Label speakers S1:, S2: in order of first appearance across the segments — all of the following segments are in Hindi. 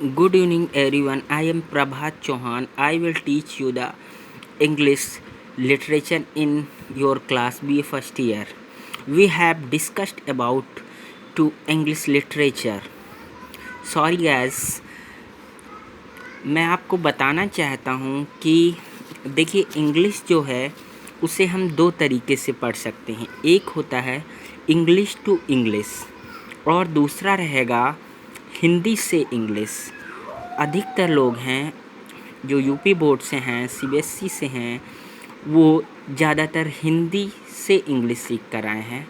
S1: Good evening everyone. I am Prabhat Chauhan. I will teach you the English literature in your class B first year. We have discussed about to English literature. Sorry guys, मैं आपको बताना चाहता हूँ कि देखिए इंग्लिश जो है उसे हम दो तरीके से पढ़ सकते हैं। एक होता है इंग्लिश टू इंग्लिश और दूसरा रहेगा हिंदी से इंग्लिश। अधिकतर लोग हैं जो यूपी बोर्ड से हैं, सीबीएसई से हैं, वो ज़्यादातर हिंदी से इंग्लिश सीख कर आए हैं।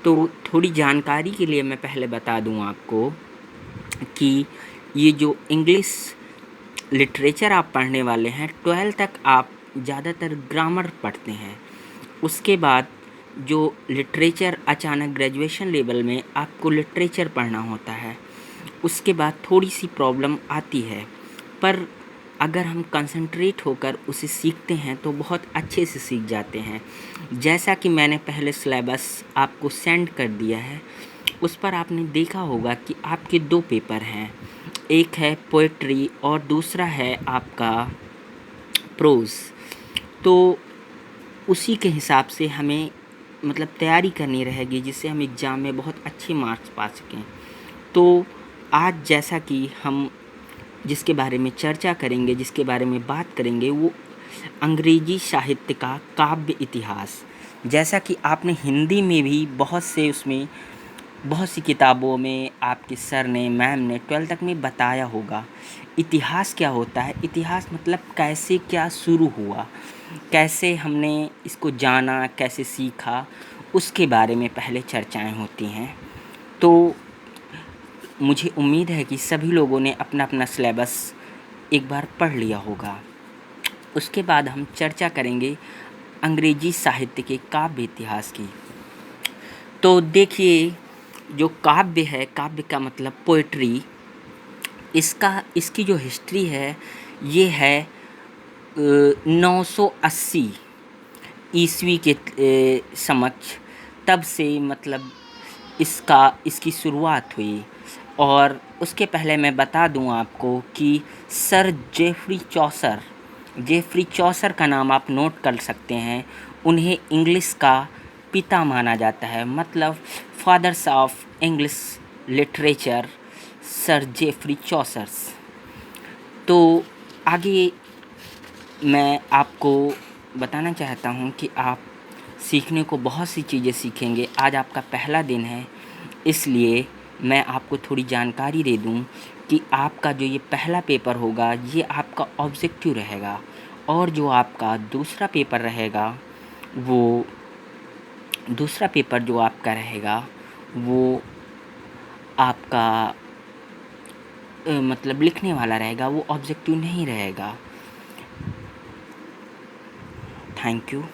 S1: तो थोड़ी जानकारी के लिए मैं पहले बता दूं आपको कि ये जो इंग्लिश लिटरेचर आप पढ़ने वाले हैं 12 तक आप ज़्यादातर ग्रामर पढ़ते हैं। उसके बाद जो लिटरेचर अचानक ग्रेजुएशन लेवल में आपको लिटरेचर पढ़ना होता है, उसके बाद थोड़ी सी प्रॉब्लम आती है, पर अगर हम कंसंट्रेट होकर उसे सीखते हैं तो बहुत अच्छे से सीख जाते हैं। जैसा कि मैंने पहले सिलेबस आपको सेंड कर दिया है, उस पर आपने देखा होगा कि आपके दो पेपर हैं, एक है पोएट्री और दूसरा है आपका प्रोज़। तो उसी के हिसाब से हमें मतलब तैयारी करनी रहेगी जिससे हम एग्ज़ाम में बहुत अच्छे मार्क्स पा सकें। तो आज जैसा कि हम जिसके बारे में चर्चा करेंगे, जिसके बारे में बात करेंगे, वो अंग्रेजी साहित्य का काव्य इतिहास। जैसा कि आपने हिंदी में भी बहुत सी किताबों में आपके सर ने, मैम ने 12 तक में बताया होगा इतिहास क्या होता है। इतिहास मतलब कैसे क्या शुरू हुआ, कैसे हमने इसको जाना, कैसे सीखा, उसके बारे में पहले चर्चाएं होती हैं। तो मुझे उम्मीद है कि सभी लोगों ने अपना अपना सिलेबस एक बार पढ़ लिया होगा। उसके बाद हम चर्चा करेंगे अंग्रेजी साहित्य के काव्य इतिहास की। तो देखिए, जो काव्य है, काव्य का मतलब पोएट्री, इसकी जो हिस्ट्री है ये है 980 ईस्वी के समक्ष, तब से मतलब इसकी शुरुआत हुई। और उसके पहले मैं बता दूं आपको कि सर जेफरी चौसर का नाम आप नोट कर सकते हैं। उन्हें इंग्लिश का पिता माना जाता है, मतलब fathers of English literature, sir Geoffrey Chaucer's. तो आगे मैं आपको बताना चाहता हूँ कि आप सीखने को बहुत सी चीज़ें सीखेंगे। आज आपका पहला दिन है, इसलिए मैं आपको थोड़ी जानकारी दे दूं कि आपका जो ये पहला पेपर होगा ये आपका ऑब्जेक्टिव रहेगा, और जो आपका दूसरा पेपर रहेगा वो आपका मतलब लिखने वाला रहेगा, वो ऑब्जेक्टिव नहीं रहेगा। Thank you.